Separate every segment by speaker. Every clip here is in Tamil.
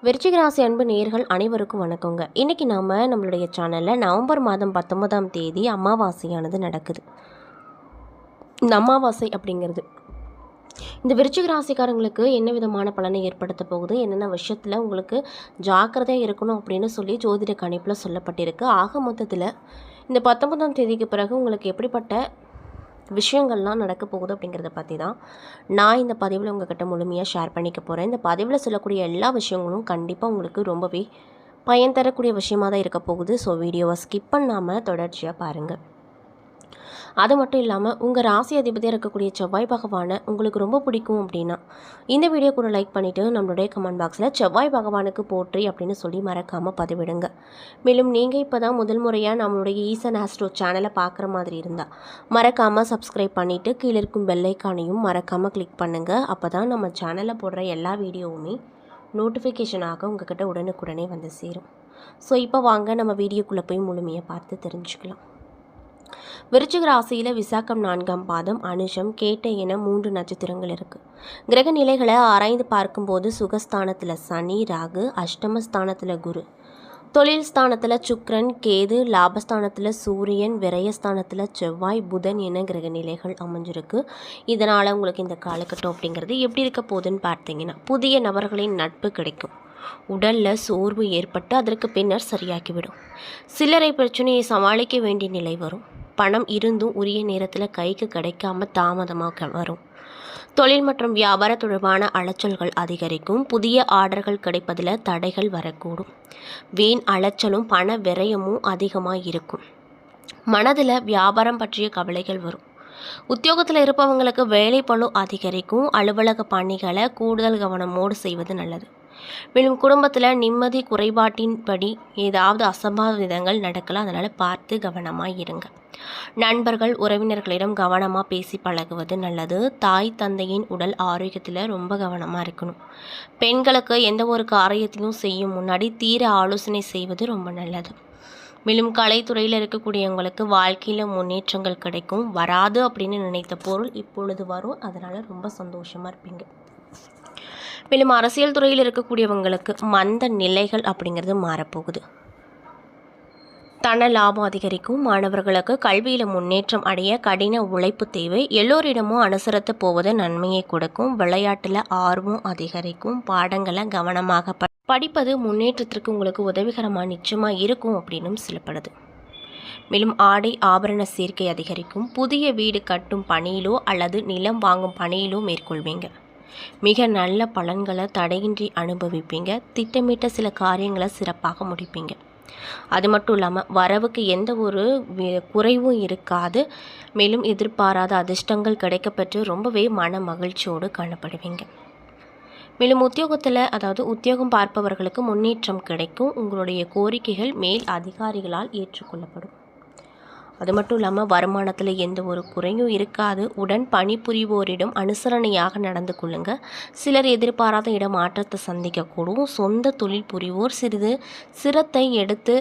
Speaker 1: விருச்சிக ராசி அன்பு நேயர்கள் அனைவருக்கும் வணக்கங்க. இன்றைக்கி நம்மளுடைய சேனலில் நவம்பர் மாதம் 19ஆம் தேதி அமாவாசையானது நடக்குது. இந்த அமாவாசை அப்படிங்கிறது இந்த விருச்சிக ராசிக்காரங்களுக்கு என்ன விதமான பலனை ஏற்படுத்த போகுது, என்னென்ன விஷயத்தில் உங்களுக்கு ஜாக்கிரதையாக இருக்கணும் அப்படின்னு சொல்லி ஜோதிட கணிப்பில் சொல்லப்பட்டிருக்கு. ஆக மொத்தத்தில் இந்த 19ஆம் தேதிக்கு பிறகு உங்களுக்கு எப்படிப்பட்ட விஷயங்கள்லாம் நடக்க போகுது அப்படிங்கிறத பற்றி தான் நான் இந்த பதிவில் உங்கள்கிட்ட முழுமையாக ஷேர் பண்ணிக்க போகிறேன். இந்த பதிவில் சொல்லக்கூடிய எல்லா விஷயங்களும் கண்டிப்பாக உங்களுக்கு ரொம்பவே பயன் தரக்கூடிய விஷயமாக தான் இருக்க போகுது. ஸோ வீடியோவை ஸ்கிப் பண்ணாமல் தொடர்ச்சியாக பாருங்கள். அது மட்டும் இல்லாமல் உங்கள் ராசி அதிபதியாக இருக்கக்கூடிய செவ்வாய் பகவானை உங்களுக்கு ரொம்ப பிடிக்கும் அப்படின்னா இந்த வீடியோ கூட லைக் பண்ணிவிட்டு நம்மளுடைய கமெண்ட் பாக்ஸில் செவ்வாய் பகவானுக்கு போற்றி அப்படின்னு சொல்லி மறக்காமல் பதிவிடுங்க. மேலும் நீங்கள் இப்போ தான் முதல் முறையாக நம்மளுடைய ஈசன் ஆஸ்ட்ரோ சேனலை பார்க்குற மாதிரி இருந்தால் மறக்காமல் சப்ஸ்கிரைப் பண்ணிவிட்டு கீழே இருக்கும் பெல்லைக்கானையும் மறக்காமல் கிளிக் பண்ணுங்கள். அப்போ தான் நம்ம சேனலில் போடுற எல்லா வீடியோவுமே நோட்டிஃபிகேஷனாக உங்கள்கிட்ட உடனுக்குடனே வந்து சேரும். ஸோ இப்போ வாங்க நம்ம வீடியோக்குள்ளே போய் முழுமையாக பார்த்து தெரிஞ்சுக்கலாம். விருச்சிக ராசியில் விசாகம் 4ஆம் பாதம், அனுஷம், கேட்டை என 3 நட்சத்திரங்கள் இருக்குது. கிரக நிலைகளை ஆராய்ந்து பார்க்கும்போது சுகஸ்தானத்தில் சனி, ராகு, அஷ்டமஸ்தானத்தில் குரு, தொழில் ஸ்தானத்தில் சுக்கிரன், கேது, லாபஸ்தானத்தில் சூரியன், விரயஸ்தானத்தில் செவ்வாய், புதன் என கிரக நிலைகள் அமைஞ்சிருக்கு. இதனால் உங்களுக்கு இந்த காலகட்டம் அப்படிங்கிறது எப்படி இருக்க போகுதுன்னு பார்த்தீங்கன்னா, புதிய நபர்களின் நட்பு கிடைக்கும். உடலில் சோர்வு ஏற்பட்டு அதற்கு பின்னர் சரியாக்கிவிடும். சில்லறை பிரச்சனையை சமாளிக்க வேண்டிய நிலை வரும். பணம் இருந்தும் உரிய நேரத்தில் கைக்கு கிடைக்காம தாமதமாக வரும். தொழில் மற்றும் வியாபார தொடர்பான அலைச்சல்கள் அதிகரிக்கும். புதிய ஆர்டர்கள் கிடைப்பதில் தடைகள் வரக்கூடும். வீண் அலைச்சலும் பண விரயமும் அதிகமாக இருக்கும். மனதில் வியாபாரம் பற்றிய கவலைகள் வரும். உத்தியோகத்தில் இருப்பவங்களுக்கு வேலை பளு அதிகரிக்கும். அலுவலக பணிகளை கூடுதல் கவனமோடு செய்வது நல்லது. மேலும் குடும்பத்தில் நிம்மதி குறைபாட்டின்படி ஏதாவது அசம்பாவிதங்கள் நடக்கலாம். அதனால் பார்த்து கவனமாக இருங்க. நண்பர்கள் உறவினர்களிடம் கவனமாக பேசி பழகுவது நல்லது. தாய் தந்தையின் உடல் ஆரோக்கியத்தில் ரொம்ப கவனமாக இருக்கணும். பெண்களுக்கு எந்த ஒரு காரியத்தையும் செய்யும் முன்னாடி தீர ஆலோசனை செய்வது ரொம்ப நல்லது. மேலும் கலைத்துறையில் இருக்கக்கூடியவங்களுக்கு வாழ்க்கையில் முன்னேற்றங்கள் கிடைக்கும். வராது அப்படின்னு நினைத்த பொருள் இப்பொழுது வரும். அதனால் ரொம்ப சந்தோஷமாக இருப்பீங்க. மேலும் அரசியல் துறையில் இருக்கக்கூடியவங்களுக்கு மந்த நிலைகள் அப்படிங்கிறது மாறப்போகுது. தன லாபம் அதிகரிக்கும். மாணவர்களுக்கு கல்வியில் முன்னேற்றம் அடைய கடின உழைப்பு தேவை. எல்லோரிடமும் அனுசரித்து போவது நன்மையை கொடுக்கும். விளையாட்டில் ஆர்வம் அதிகரிக்கும். பாடங்களை கவனமாக படிப்பது முன்னேற்றத்திற்கு உங்களுக்கு உதவிகரமாக நிச்சயமாக இருக்கும் அப்படின்னும் சொல்லப்படுது. மேலும் ஆடை ஆபரண சேர்க்கை அதிகரிக்கும். புதிய வீடு கட்டும் பணியிலோ அல்லது நிலம் வாங்கும் பணியிலோ மேற்கொள்வீங்க. மிக நல்ல பலன்களை தடையின்றி அனுபவிப்பீங்க. திட்டமிட்ட சில காரியங்களை சிறப்பாக முடிப்பீங்க. அது மட்டும் இல்லாமல் வரவுக்கு எந்த ஒரு குறைவும் இருக்காது. மேலும் எதிர்பாராத அதிர்ஷ்டங்கள் கிடைக்கப்பெற்று ரொம்பவே மன மகிழ்ச்சியோடு காணப்படுவீங்க. மேலும் உத்தியோகம் பார்ப்பவர்களுக்கு முன்னேற்றம் கிடைக்கும். உங்களுடைய கோரிக்கைகள் மேல் அதிகாரிகளால் ஏற்றுக்கொள்ளப்படும். அது மட்டும் இல்லாமல் வருமானத்தில் எந்த ஒரு குறையும் இருக்காது. உடன் பணிபுரிவோரிடம் அனுசரணையாக நடந்து கொள்ளுங்க. சிலர் எதிர்பாராத இடமாற்றத்தை சந்திக்கக்கூடும். சொந்த தொழில் புரிவோர் சிறிது சிரத்தை எடுத்து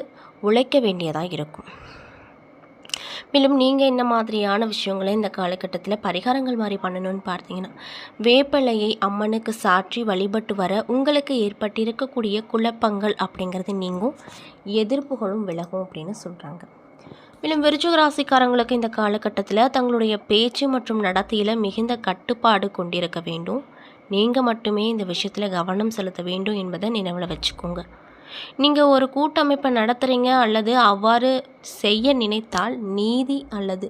Speaker 1: உழைக்க வேண்டியதாக இருக்கும். மேலும் நீங்கள் என்ன மாதிரியான விஷயங்களை இந்த காலகட்டத்தில் பரிகாரங்கள் மாதிரி பண்ணணும்னு பார்த்தீங்கன்னா, வேப்பிலையை அம்மனுக்கு சாற்றி வழிபட்டு வர உங்களுக்கு ஏற்பட்டிருக்கக்கூடிய குழப்பங்கள் அப்படிங்கிறது நீங்கும். எதிர்ப்புகளும் விலகும் அப்படின்னு சொல்கிறாங்க. மேலும் விருச்சிக ராசிக்காரங்களுக்கு இந்த காலகட்டத்தில் தங்களுடைய பேச்சு மற்றும் நடத்தையில் மிகுந்த கட்டுப்பாடு கொண்டிருக்க வேண்டும். நீங்கள் மட்டுமே இந்த விஷயத்தில் கவனம் செலுத்த வேண்டும் என்பதை நினைவில் வச்சுக்கோங்க. நீங்கள் ஒரு கூட்டமைப்பை நடத்துகிறீங்க அல்லது அவ்வாறு செய்ய நினைத்தால் நீதி அல்லது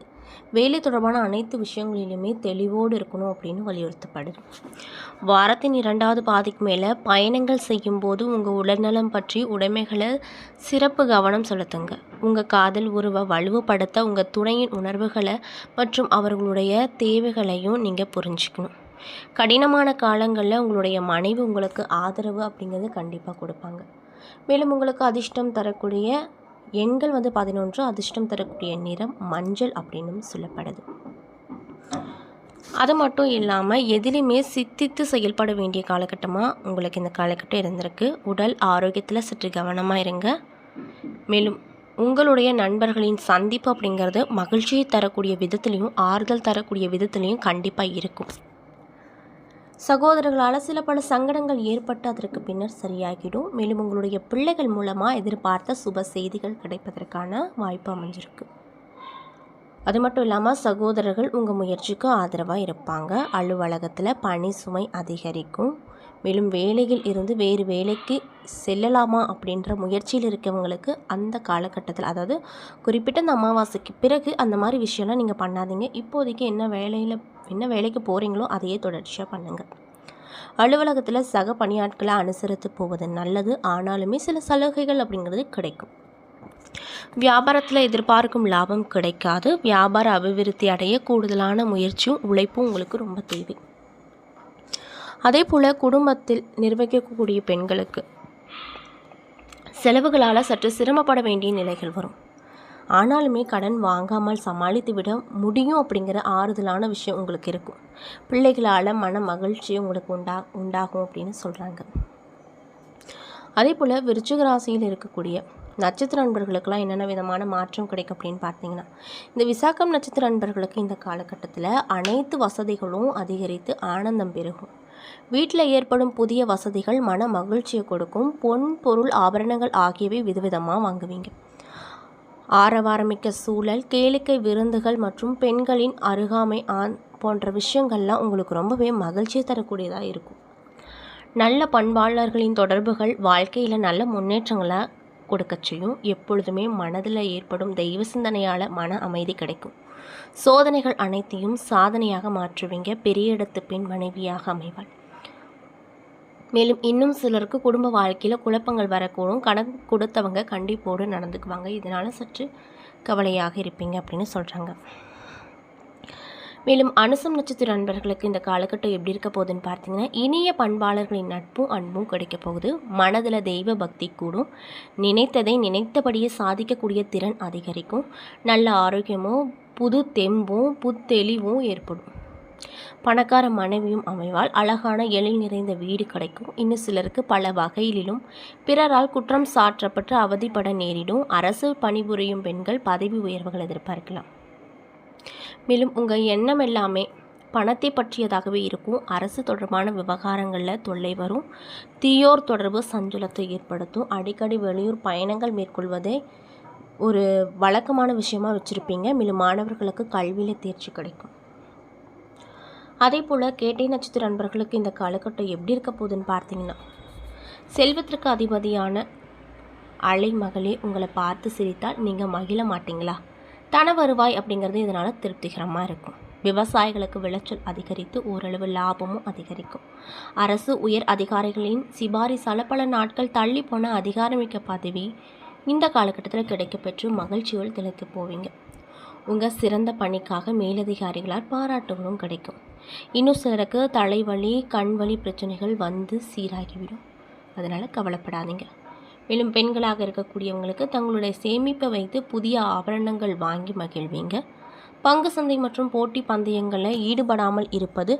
Speaker 1: வேலை தொடர்பான அனைத்து விஷயங்களிலுமே தெளிவோடு இருக்கணும் அப்படின்னு வலியுறுத்தப்படுது. வாரத்தின் 2வது பாதிக்கு மேலே பயணங்கள் செய்யும்போது உங்கள் உடல்நலம் பற்றி உடைமைகளை சிறப்பு கவனம் செலுத்துங்க. உங்கள் காதல் உறவை வலுவுபடுத்த உங்கள் துணையின் உணர்வுகளை மற்றும் அவர்களுடைய தேவைகளையும் நீங்கள் புரிஞ்சுக்கணும். கடினமான காலங்களில் உங்களுடைய மனைவி உங்களுக்கு ஆதரவு அப்படிங்கிறது கண்டிப்பாக கொடுப்பாங்க. மேலும் உங்களுக்கு அதிர்ஷ்டம் தரக்கூடிய எண்கள் 11, அதிர்ஷ்டம் தரக்கூடிய நிறம் மஞ்சள் அப்படின்னு சொல்லப்படுது. அது மட்டும் இல்லாமல் எதிலுமே சித்தித்து செயல்பட வேண்டிய காலகட்டமாக உங்களுக்கு இந்த காலகட்டம் இருந்திருக்கு. உடல் ஆரோக்கியத்தில் சற்று கவனமாக இருங்க. மேலும் உங்களுடைய நண்பர்களின் சந்திப்பு அப்படிங்கிறது மகிழ்ச்சியை தரக்கூடிய விதத்துலேயும் ஆறுதல் தரக்கூடிய விதத்துலேயும் கண்டிப்பாக இருக்கும். சகோதரர்களால் சில பல சங்கடங்கள் ஏற்பட்டு அதற்கு பின்னர் சரியாகிடும். மேலும் உங்களுடைய பிள்ளைகள் மூலமாக எதிர்பார்த்த சுப செய்திகள் கிடைப்பதற்கான வாய்ப்பு அமைஞ்சிருக்கு. அது மட்டும் இல்லாமல் சகோதரர்கள் உங்கள் முயற்சிக்கு ஆதரவாக இருப்பாங்க. அலுவலகத்தில் பணி சுமை அதிகரிக்கும். மேலும் வேலையில் இருந்து வேறு வேலைக்கு செல்லலாமா அப்படின்ற முயற்சியில் இருக்கவங்களுக்கு அந்த காலகட்டத்தில், அதாவது குறிப்பிட்ட அந்த அமாவாசைக்கு பிறகு அந்த மாதிரி விஷயம்லாம் நீங்கள் பண்ணாதீங்க. இப்போதைக்கு என்ன வேலைக்கு போகிறீங்களோ அதையே தொடர்ச்சியாக பண்ணுங்கள். அலுவலகத்தில் சக பணியாட்களை அனுசரித்து போவது நல்லது. ஆனாலுமே சில சலுகைகள் அப்படிங்கிறது கிடைக்கும். வியாபாரத்தில் எதிர்பார்க்கும் லாபம் கிடைக்காது. வியாபார அபிவிருத்தி அடைய கூடுதலான முயற்சியும் உழைப்பும் உங்களுக்கு ரொம்ப தேவை. அதே போல் குடும்பத்தில் நிர்வகிக்கக்கூடிய பெண்களுக்கு செலவுகளால் சற்று சிரமப்பட வேண்டிய நிலைகள் வரும். ஆனாலுமே கடன் வாங்காமல் சமாளித்து விட முடியும் அப்படிங்கிற ஆறுதலான விஷயம் உங்களுக்கு இருக்கும். பிள்ளைகளால் மன மகிழ்ச்சி உங்களுக்கு உண்டாகும் அப்படின்னு சொல்கிறாங்க. அதே போல் விருச்சிக ராசியில் இருக்கக்கூடிய நட்சத்திர நண்பர்களுக்கெல்லாம் என்னென்ன விதமான மாற்றம் கிடைக்கும் அப்படின்னு பார்த்தீங்கன்னா, இந்த விசாகம் நட்சத்திர நண்பர்களுக்கு இந்த காலகட்டத்தில் அனைத்து வசதிகளும் அதிகரித்து ஆனந்தம் பெருகும். வீட்டில் ஏற்படும் புதிய வசதிகள் மன மகிழ்ச்சியை கொடுக்கும். பொன் பொருள் ஆபரணங்கள் ஆகியவை விதவிதமாக வாங்குவீங்க. ஆரவாரமிக்க சூழல், கேளிக்கை விருந்துகள் மற்றும் பெண்களின் அருகாமை போன்ற விஷயங்கள்லாம் உங்களுக்கு ரொம்பவே மகிழ்ச்சியை தரக்கூடியதாக இருக்கும். நல்ல பண்பாளர்களின் தொடர்புகள் வாழ்க்கையில் நல்ல முன்னேற்றங்களை கொடுக்க செய்யும். எப்பொழுதுமே மனதில் ஏற்படும் தெய்வ சிந்தனையால் மன அமைதி கிடைக்கும். சோதனைகள் அனைத்தையும் சாதனையாக மாற்றுவீங்க. பெரிய இடத்து பெண் மனைவியாக அமைவாள். மேலும் இன்னும் சிலருக்கு குடும்ப வாழ்க்கையில் குழப்பங்கள் வரக்கூடும். கடன் கொடுத்தவங்க கண்டிப்போடு நடந்துக்குவாங்க. இதனால் சற்று கவலையாக இருப்பீங்க அப்படின்னு சொல்கிறாங்க. மேலும் அனுசம் நட்சத்திர நண்பர்களுக்கு இந்த காலகட்டம் எப்படி இருக்க போகுதுன்னு பார்த்தீங்கன்னா, இனிய பண்பாளர்களின் நட்பும் அன்பும் கிடைக்க போகுது. மனதில் தெய்வ பக்தி கூடும். நினைத்ததை நினைத்தபடியே சாதிக்கக்கூடிய திறன் அதிகரிக்கும். நல்ல ஆரோக்கியமும் புது தெம்பும் புத்தெளிவும் ஏற்படும். பணக்கார மனைவியும் அமைவால். அழகான எழில் நிறைந்த வீடு கிடைக்கும். இன்னும் சிலருக்கு பல வகையிலும் பிறரால் குற்றம் சாற்றப்பட்டு அவதிப்பட நேரிடும். அரசு பணிபுரியும் பெண்கள் பதவி உயர்வுகள் எதிர்பார்க்கலாம். மேலும் உங்கள் எண்ணம் எல்லாமே பணத்தை பற்றியதாகவே இருக்கும். அரசு தொடர்பான விவகாரங்களில் தொல்லை வரும். தீயோர் தொடர்பு சஞ்சலத்தை ஏற்படுத்தும். அடிக்கடி வெளியூர் பயணங்கள் மேற்கொள்வதே ஒரு வழக்கமான விஷயமாக வச்சுருப்பீங்க. மேலும் மாணவர்களுக்கு கல்வியில் தேர்ச்சி கிடைக்கும். அதே போல் கேட்டை நட்சத்திர நண்பர்களுக்கு இந்த காலகட்டம் எப்படி இருக்க போகுதுன்னு பார்த்தீங்கன்னா, செல்வத்திற்கு அதிபதியான அலைமகளே உங்களை பார்த்து சிரித்தால் நீங்கள் மகிழ மாட்டீங்களா? தன வருவாய் அப்படிங்கிறது இதனால் திருப்திகரமாக இருக்கும். விவசாயிகளுக்கு விளைச்சல் அதிகரித்து ஓரளவு லாபமும் அதிகரிக்கும். அரசு உயர் அதிகாரிகளின் சிபாரிசால பல நாட்கள் தள்ளி போன அதிகாரமிக்க பதவி இந்த காலகட்டத்தில் கிடைக்கப்பெற்று மகிழ்ச்சியோடு திளைத்து போவீங்க. உங்கள் சிறந்த பணிக்காக மேலதிகாரிகளால் பாராட்டுகளும் கிடைக்கும். இன்னும் சிலருக்கு தலைவலி கண்வலி பிரச்சனைகள் வந்து சீராகிவிடும். அதனால் கவலைப்படாதீங்க. மேலும் பெண்களாக இருக்கக்கூடியவங்களுக்கு தங்களுடைய சேமிப்பை வைத்து புதிய ஆபரணங்கள் வாங்கி மகிழ்வீங்க. பங்கு சந்தை மற்றும் போட்டி பந்தயங்களில் ஈடுபடாமல் இருப்பது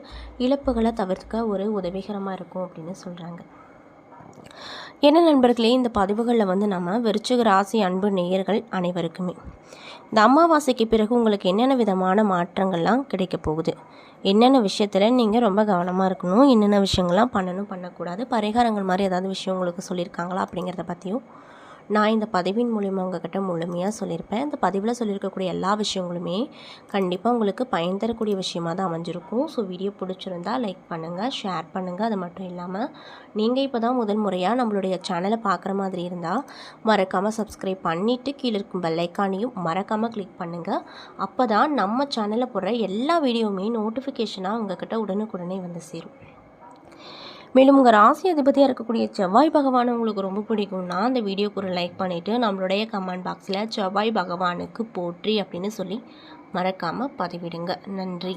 Speaker 1: இழப்புகளை தவிர்க்க ஒரு உதவிகரமாக இருக்கும் அப்படின்னு சொல்கிறாங்க. என்ன நண்பர்களே, இந்த பதிவுகளில் நம்ம விருச்சிக ராசி அன்பு நேயர்கள் அனைவருக்குமே இந்த அமாவாசைக்கு பிறகு உங்களுக்கு என்னென்ன விதமான மாற்றங்கள்லாம் கிடைக்க போகுது, என்னென்ன விஷயத்தில் நீங்கள் ரொம்ப கவனமாக இருக்கணும், என்னென்ன விஷயங்கள்லாம் பண்ணக்கூடாது, பரிகாரங்கள் மாதிரி ஏதாவது விஷயம் உங்களுக்கு சொல்லியிருக்காங்களா அப்படிங்கிறத பற்றியும் நான் இந்த பதிவின் மூலிமா உங்கள்கிட்ட முழுமையாக சொல்லியிருப்பேன். இந்த பதிவில் சொல்லியிருக்கக்கூடிய எல்லா விஷயங்களுமே கண்டிப்பாக உங்களுக்கு பயன் தரக்கூடிய விஷயமாக தான் அமைஞ்சிருக்கும். ஸோ வீடியோ பிடிச்சிருந்தால் லைக் பண்ணுங்கள், ஷேர் பண்ணுங்கள். அது மட்டும் இல்லாமல் நீங்கள் இப்போ தான் முதல் முறையாக நம்மளுடைய சேனலை பார்க்குற மாதிரி இருந்தால் மறக்காமல் சப்ஸ்கிரைப் பண்ணிவிட்டு கீழே இருக்கும் பெல் ஐக்கானையும் மறக்காமல் கிளிக் பண்ணுங்கள். அப்போ தான் நம்ம சேனலில் போடுற எல்லா வீடியோவுமே நோட்டிஃபிகேஷனாக உங்கள்கிட்ட உடனுக்குடனே வந்து சேரும். மேலும் உங்கள் ராசி அதிபதியாக இருக்கக்கூடிய செவ்வாய் பகவான் உங்களுக்கு ரொம்ப பிடிக்கும்னா அந்த வீடியோக்கு ஒரு லைக் பண்ணிவிட்டு நம்மளுடைய கமெண்ட் பாக்ஸில் செவ்வாய் பகவானுக்கு போற்றி அப்படின்னு சொல்லி மறக்காமல் பதிவிடுங்க. நன்றி.